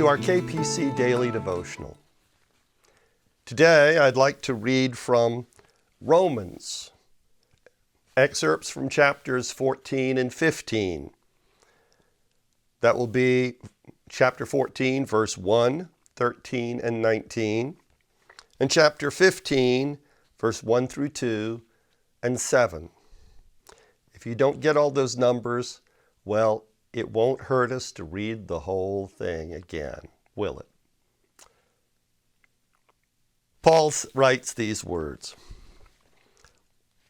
to our KPC Daily Devotional. Today, I'd like to read from Romans, excerpts from chapters 14 and 15. That will be chapter 14, verse 1, 13, and 19, and chapter 15, verse 1 through 2, and 7. If you don't get all those numbers, well, it won't hurt us to read the whole thing again, will it? Paul writes these words,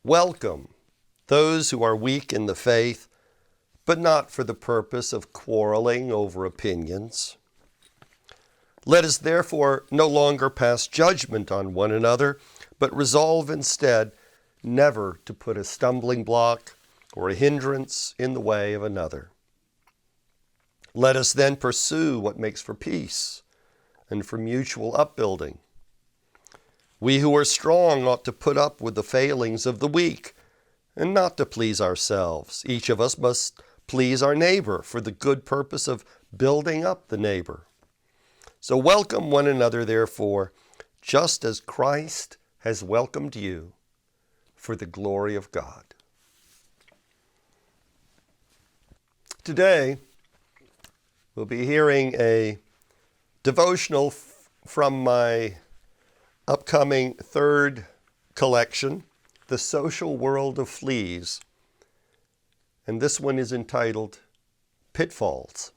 "Welcome those who are weak in the faith, but not for the purpose of quarreling over opinions. Let us therefore no longer pass judgment on one another, but resolve instead never to put a stumbling block or a hindrance in the way of another. Let us then pursue what makes for peace and for mutual upbuilding. We who are strong ought to put up with the failings of the weak and not to please ourselves. Each of us must please our neighbor for the good purpose of building up the neighbor. So welcome one another, therefore, just as Christ has welcomed you for the glory of God." Today, we'll be hearing a devotional from my upcoming third collection, The Social World of Fleas. And this one is entitled Pitfalls.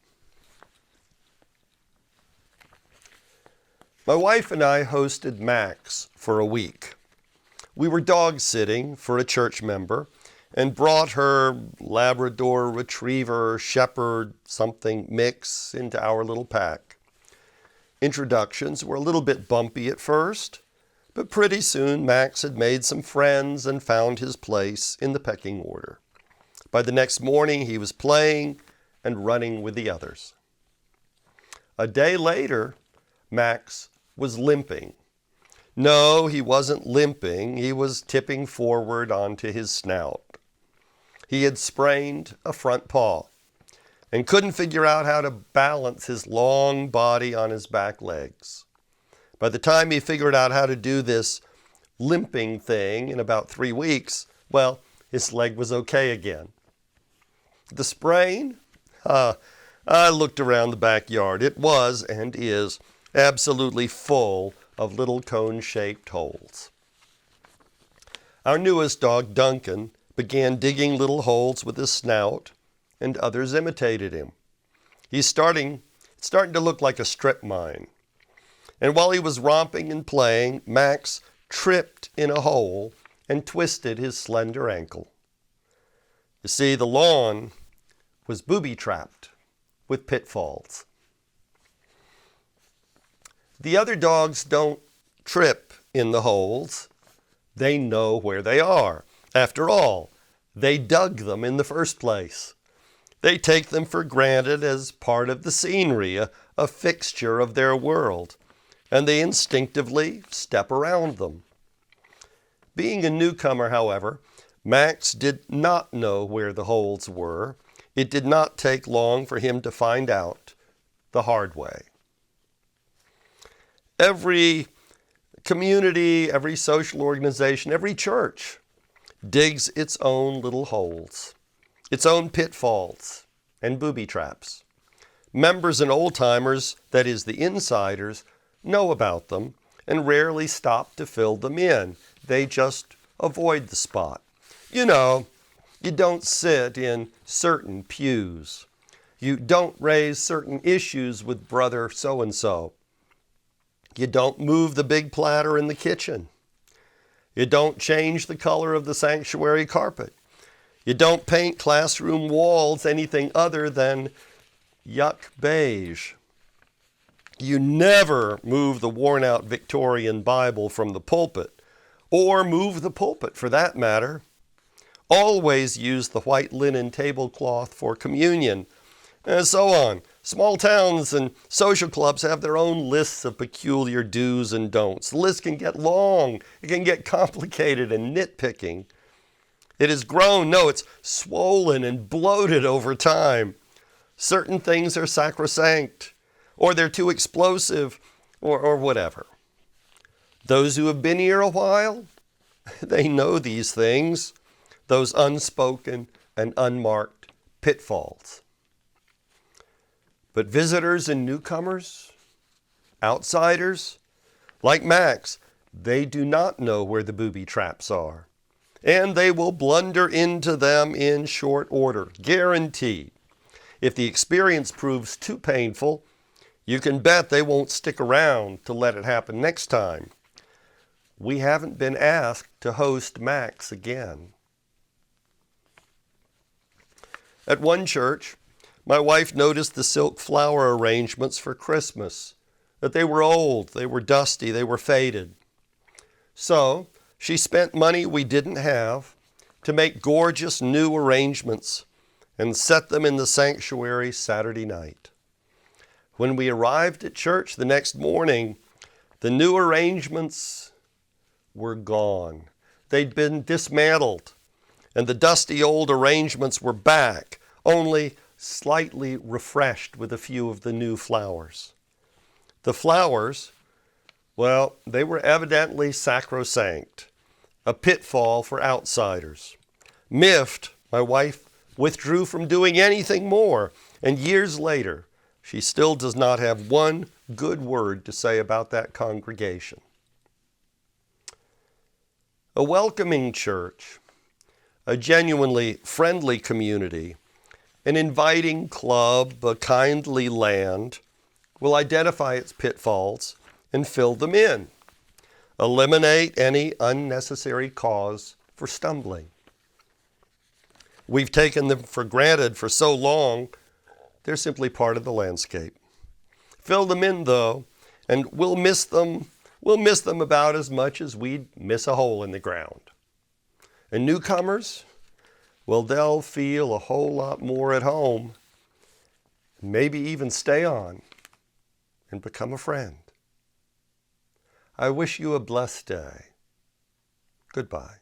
My wife and I hosted Max for a week. We were dog sitting for a church member and brought her Labrador Retriever Shepherd something mix into our little pack. Introductions were a little bit bumpy at first, but pretty soon Max had made some friends and found his place in the pecking order. By the next morning, he was playing and running with the others. A day later, Max was limping. No, he wasn't limping. He was tipping forward onto his snout. He had sprained a front paw and couldn't figure out how to balance his long body on his back legs. By the time he figured out how to do this limping thing in about 3 weeks, well, his leg was okay again. The sprain? I looked around the backyard. It was and is absolutely full of little cone-shaped holes. Our newest dog, Duncan, began digging little holes with his snout, and others imitated him. It's starting to look like a strip mine. And while he was romping and playing, Max tripped in a hole and twisted his slender ankle. You see, the lawn was booby-trapped with pitfalls. The other dogs don't trip in the holes. They know where they are. After all, they dug them in the first place. They take them for granted as part of the scenery, a fixture of their world, and they instinctively step around them. Being a newcomer, however, Max did not know where the holes were. It did not take long for him to find out the hard way. Every community, every social organization, every church digs its own little holes, its own pitfalls and booby traps. Members and old-timers, that is the insiders, know about them and rarely stop to fill them in. They just avoid the spot. You know, you don't sit in certain pews. You don't raise certain issues with brother so-and-so. You don't move the big platter in the kitchen. You don't change the color of the sanctuary carpet. You don't paint classroom walls anything other than yuck beige. You never move the worn-out Victorian Bible from the pulpit, or move the pulpit for that matter. Always use the white linen tablecloth for communion, and so on. Small towns and social clubs have their own lists of peculiar do's and don'ts. The list can get long. It can get complicated and nitpicking. It has grown. No, it's swollen and bloated over time. Certain things are sacrosanct. or they're too explosive, or whatever. Those who have been here a while, they know these things, those unspoken and unmarked pitfalls. But visitors and newcomers, outsiders, like Max, they do not know where the booby traps are, and they will blunder into them in short order, guaranteed. If the experience proves too painful, you can bet they won't stick around to let it happen next time. We haven't been asked to host Max again. At one church, my wife noticed the silk flower arrangements for Christmas, that they were old, they were dusty, they were faded. So she spent money we didn't have to make gorgeous new arrangements and set them in the sanctuary Saturday night. When we arrived at church the next morning, the new arrangements were gone. They'd been dismantled, and the dusty old arrangements were back, only slightly refreshed with a few of the new flowers. The flowers, well, they were evidently sacrosanct, a pitfall for outsiders. Miffed, my wife withdrew from doing anything more, and years later, she still does not have one good word to say about that congregation. A welcoming church, a genuinely friendly community, an inviting club, a kindly land, will identify its pitfalls and fill them in. Eliminate any unnecessary cause for stumbling. We've taken them for granted for so long, they're simply part of the landscape. Fill them in, though, and we'll miss them about as much as we'd miss a hole in the ground. And newcomers, well, they'll feel a whole lot more at home, maybe even stay on and become a friend. I wish you a blessed day. Goodbye.